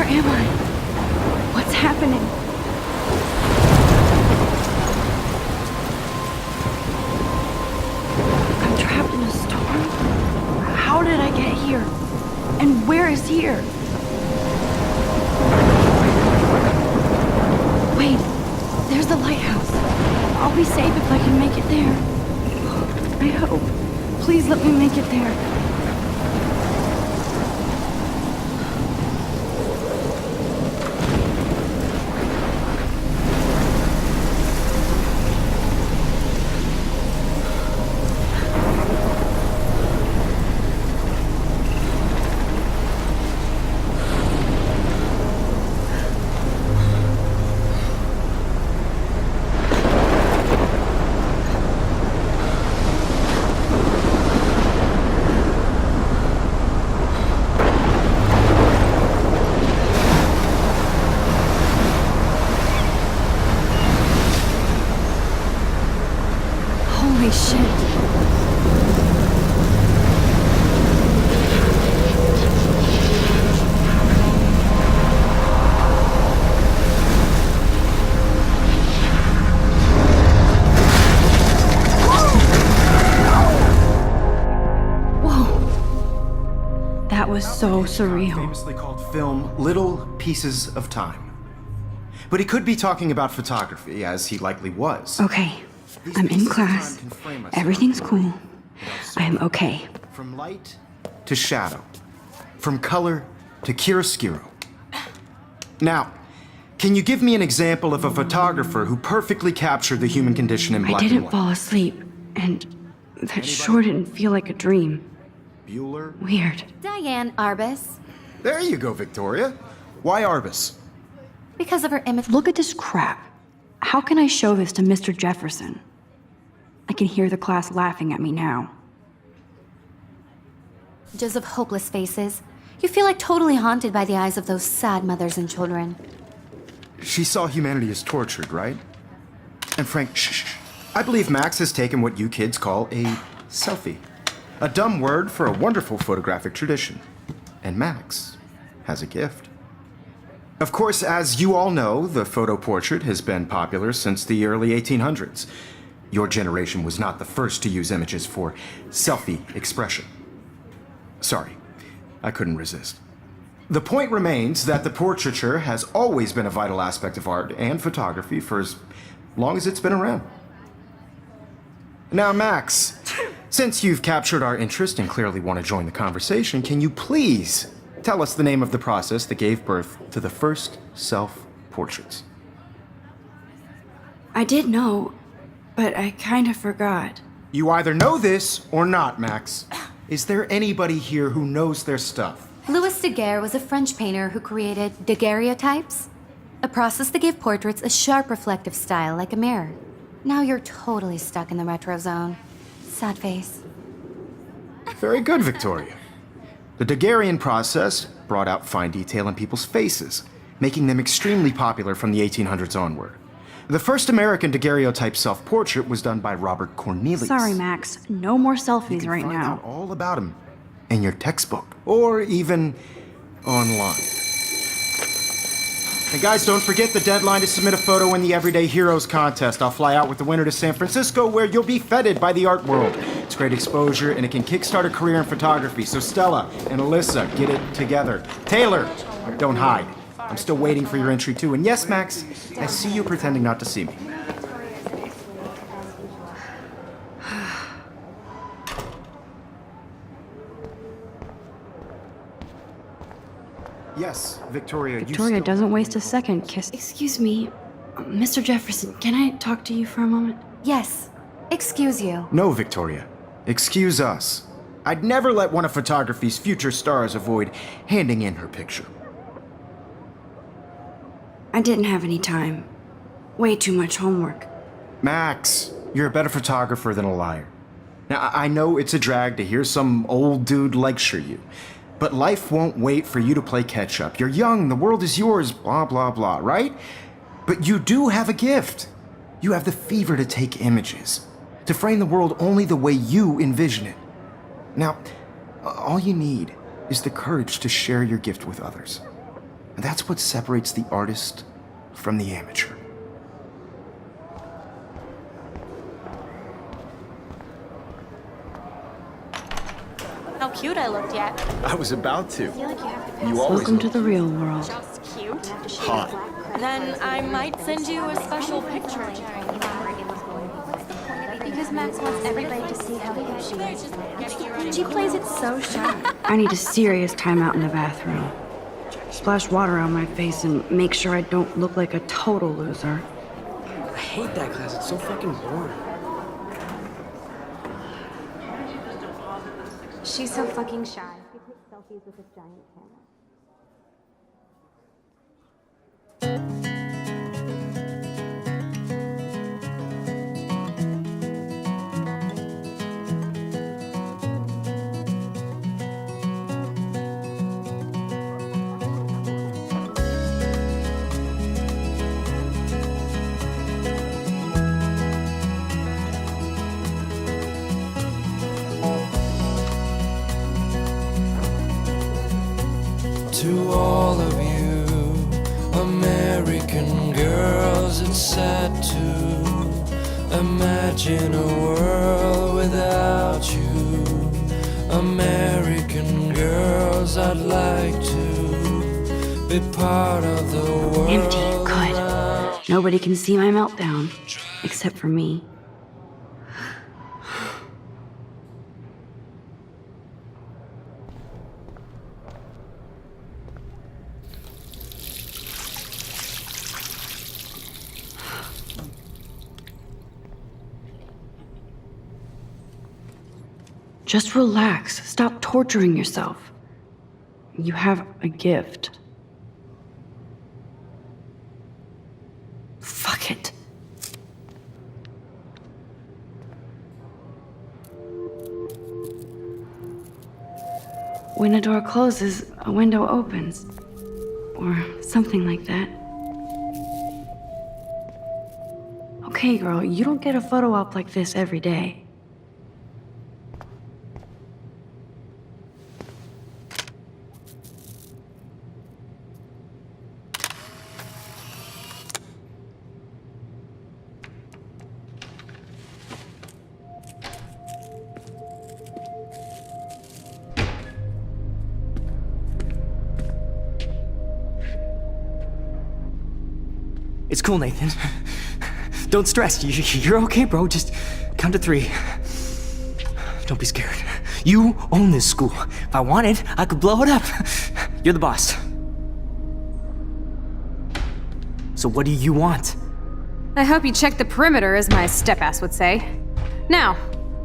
am I? What's happening? I'm trapped in a storm? How did I get here? And where is here? Wait, there's the lighthouse. I'll be safe if I can make it there. I hope. Please let me make it there. Holy shit. Whoa. That was so surreal. Famously called film Little Pieces of Time. But he could be talking about photography, as he likely was. Okay, I'm in class. Everything's cool. I am okay. From light to shadow. From color to chiaroscuro. Now, can you give me an example of a photographer who perfectly captured the human condition in black I and didn't white? fall asleep, and that sure didn't feel like a dream. Bueller? Weird. Diane Arbus. There you go, Victoria. Why Arbus? Because of her image. Look at this crap. How can I show this to Mr. Jefferson? I can hear the class laughing at me now. Images of hopeless faces. You feel like totally haunted by the eyes of those sad mothers and children. She saw humanity as tortured, right? And Frank, shh. I believe Max has taken what you kids call a selfie. A dumb word for a wonderful photographic tradition. And Max has a gift. Of course, as you all know, the photo portrait has been popular since the early 1800s. Your generation was not the first to use images for selfie expression. Sorry, I couldn't resist. The point remains that the portraiture has always been a vital aspect of art and photography for as long as it's been around. Now, Max, since you've captured our interest and clearly want to join the conversation, can you please tell us the name of the process that gave birth to the first self-portraits? I did know, but I kind of forgot. You either know this or not, Max. Is there anybody here who knows their stuff? Louis Daguerre was a French painter who created daguerreotypes, a process that gave portraits a sharp reflective style like a mirror. Now you're totally stuck in the retro zone. Sad face. Very good, Victoria. The Daguerrean process brought out fine detail in people's faces, making them extremely popular from the 1800s onward. The first American daguerreotype self-portrait was done by Robert Cornelius. Sorry, Max. No more selfies You can right find now. out all about him in your textbook, or even online. And guys, don't forget the deadline to submit a photo in the Everyday Heroes contest. I'll fly out with the winner to San Francisco, where you'll be feted by the art world. It's great exposure, and it can kickstart a career in photography. So Stella and Alyssa, get it together. Taylor, don't hide. I'm still waiting for your entry too. And yes, Max, I see you pretending not to see me. Yes, Victoria, Victoria doesn't waste a second kiss. Excuse me, Mr. Jefferson, can I talk to you for a moment? Yes. Excuse you. No, Victoria. Excuse us. I'd never let one of photography's future stars avoid handing in her picture. I didn't have any time. Way too much homework. Max, you're a better photographer than a liar. Now, I know it's a drag to hear some old dude lecture you, but life won't wait for you to play catch-up. You're young, the world is yours, blah, blah, blah, right? But you do have a gift. You have the fever to take images, to frame the world only the way you envision it. Now, all you need is the courage to share your gift with others. And that's what separates the artist from the amateur. How cute I looked yet. I was about to. You always Welcome to look the real world. Just cute. hot. Then I might send you a special picture. Because Max wants everybody to see how hip she is. She plays it so shy. I need a serious timeout in the bathroom. Splash water on my face and make sure I don't look like a total loser. I hate that class. It's so fucking boring. She's so fucking shy. She takes selfies with this giant camera. To all of you American girls, it's sad to imagine a world without you. American girls, I'd like to be part of the world. Empty, good. Nobody can see my meltdown, except for me. Just relax. Stop torturing yourself. You have a gift. Fuck it. When a door closes, a window opens. Or something like that. Okay, girl, you don't get a photo op like this every day. It's cool, Nathan. Don't stress. You're okay, bro. Just count to 3. Don't be scared. You own this school. If I wanted, I could blow it up. You're the boss. So what do you want? I hope you checked the perimeter, as my step-ass would say. Now,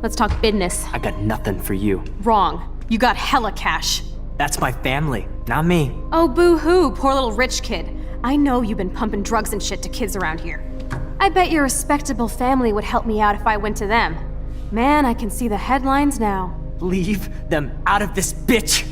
let's talk business. I got nothing for you. Wrong. You got hella cash. That's my family, not me. Oh, boo-hoo, poor little rich kid. I know you've been pumping drugs and shit to kids around here. I bet your respectable family would help me out if I went to them. Man, I can see the headlines now. Leave them out of this bitch!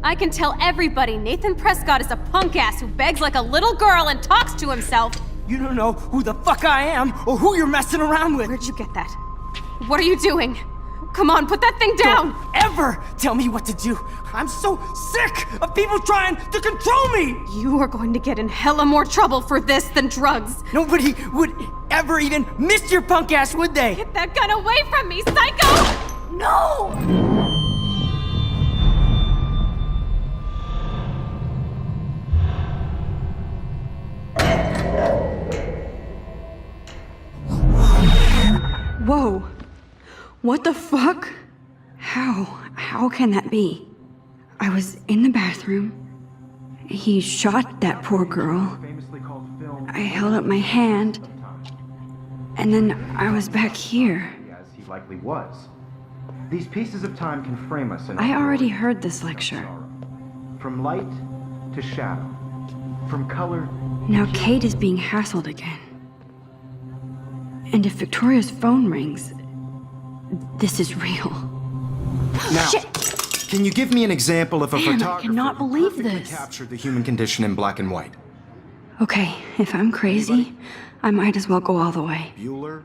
I can tell everybody Nathan Prescott is a punk ass who begs like a little girl and talks to himself. You don't know who the fuck I am or who you're messing around with. Where'd you get that? What are you doing? Come on, put that thing down! Don't ever tell me what to do. I'm so sick of people trying to control me. You are going to get in hella more trouble for this than drugs. Nobody would ever even miss your punk ass, would they? Get that gun away from me, psycho! No! Whoa. What the fuck? How can that be? I was in the bathroom. He shot that poor girl. I held up my hand. And then I was back here. As he likely was. These pieces of time can frame us in I already heard this lecture. From light to shadow. From color. Now Kate is being hassled again. And if Victoria's phone rings, this is real. Now, Shit. Can you give me an example of a Damn, I photographer cannot who believe perfectly this. captured the human condition in black and white? Okay, if I'm crazy, I might as well go all the way. Bueller?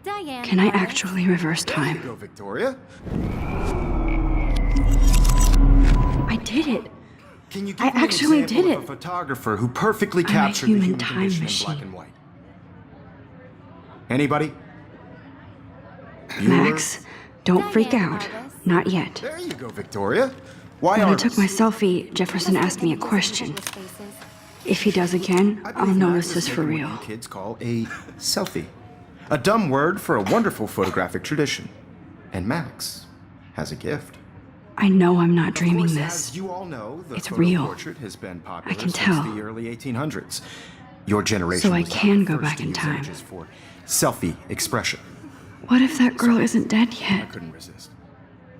Diane. Can I actually reverse time? Go, Victoria. I did it. Can you I give me an actually example did of it. a photographer who perfectly I'm a captured the human human time condition in machine. black and white? Anybody? Max, don't freak Diane out. Harvest. Not yet. There you go, Victoria. Why When I Arvis? took my selfie, Jefferson asked me a question. If he does again, I I'll believe know Max this has is for taken real. what you kids call a selfie. A dumb word for a wonderful photographic tradition. And Max has a gift. I know I'm not Of dreaming course, this. as you all know, the It's photo real. portrait has been popular I can since tell. the early 1800s. Your generation So I was not can the go first back to in use time. images for selfie expression. What if that girl isn't dead I yet? couldn't resist.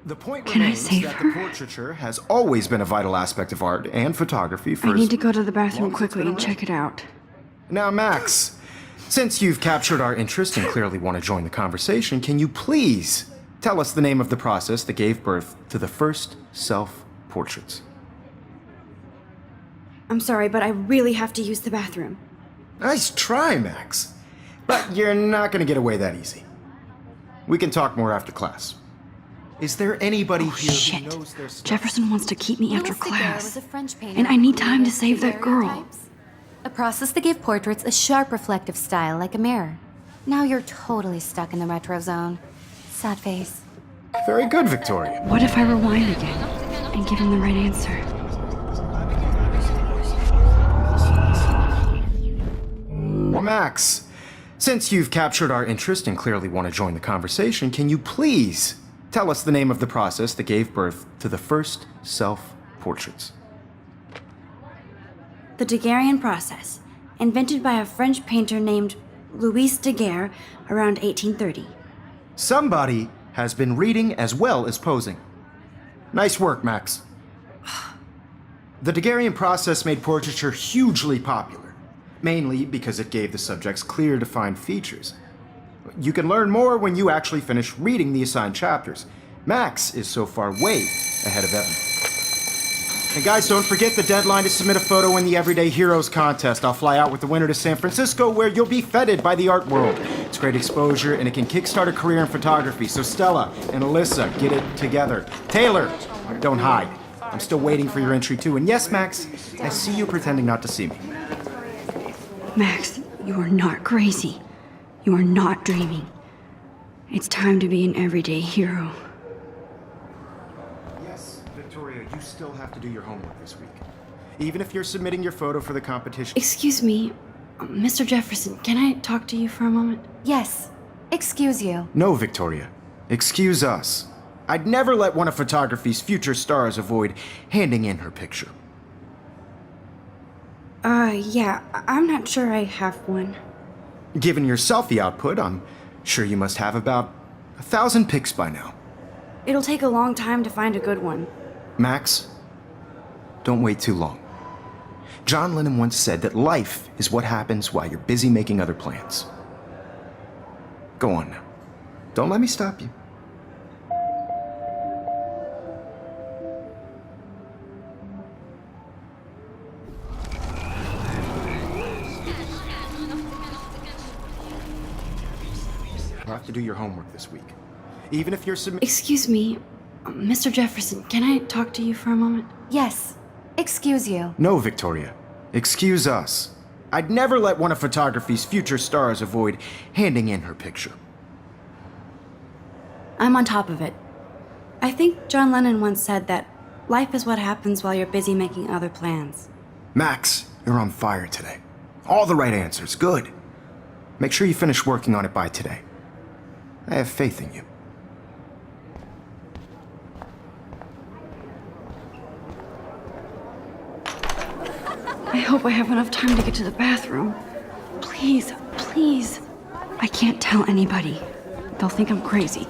The point Can I remains save that her? the portraiture has always been a vital aspect of art and photography for I as need to go to the long bathroom as it's quickly been and around. check it out. Now, Max, since you've captured our interest and clearly want to join the conversation, can you please tell us the name of the process that gave birth to the first self-portraits? I'm sorry, but I really have to use the bathroom. Nice try, Max. But you're not going to get away that easy. We can talk more after class. Is there anybody Oh, here shit. who knows their stuff? Jefferson wants to keep me after Louis Daguerre class. was a French painter And I who need time to created save that girl. daguerreotypes, a process that gave portraits a sharp reflective style like a mirror. Now you're totally stuck in the retro zone. Sad face. Very good, Victoria. What if I rewind again and give him the right answer? Well, Max, since you've captured our interest and clearly want to join the conversation, can you please tell us the name of the process that gave birth to the first self-portraits? The Daguerrean process, invented by a French painter named Louis Daguerre around 1830. Somebody has been reading as well as posing. Nice work, Max. The Daguerrean process made portraiture hugely popular, mainly because it gave the subjects clear, defined features. You can learn more when you actually finish reading the assigned chapters. Max is so far way ahead of Evan. And guys, don't forget the deadline to submit a photo in the Everyday Heroes contest. I'll fly out with the winner to San Francisco, where you'll be feted by the art world. It's great exposure, and it can kickstart a career in photography. So Stella and Alyssa, get it together. Taylor, don't hide. I'm still waiting for your entry too. And yes, Max, I see you pretending not to see me. Max, you are not crazy. You are not dreaming. It's time to be an everyday hero. Yes, Victoria, you still have to do your homework this week. Even if you're submitting your photo for the competition. Excuse me, Mr. Jefferson, can I talk to you for a moment? Yes. Excuse you. No, Victoria. Excuse us. I'd never let one of photography's future stars avoid handing in her picture. Yeah, I'm not sure I have one. Given your selfie output, I'm sure you must have about 1,000 pics by now. It'll take a long time to find a good one. Max, don't wait too long. John Lennon once said that life is what happens while you're busy making other plans. Go on now. Don't let me stop you. You'll have to do your homework this week. Even if you're submitting. Excuse me, Mr. Jefferson, can I talk to you for a moment? Yes. Excuse you. No, Victoria. Excuse us. I'd never let one of photography's future stars avoid handing in her picture. I'm on top of it. I think John Lennon once said that life is what happens while you're busy making other plans. Max, you're on fire today. All the right answers. Good. Make sure you finish working on it by today. I have faith in you. I hope I have enough time to get to the bathroom. Please, please. I can't tell anybody. They'll think I'm crazy.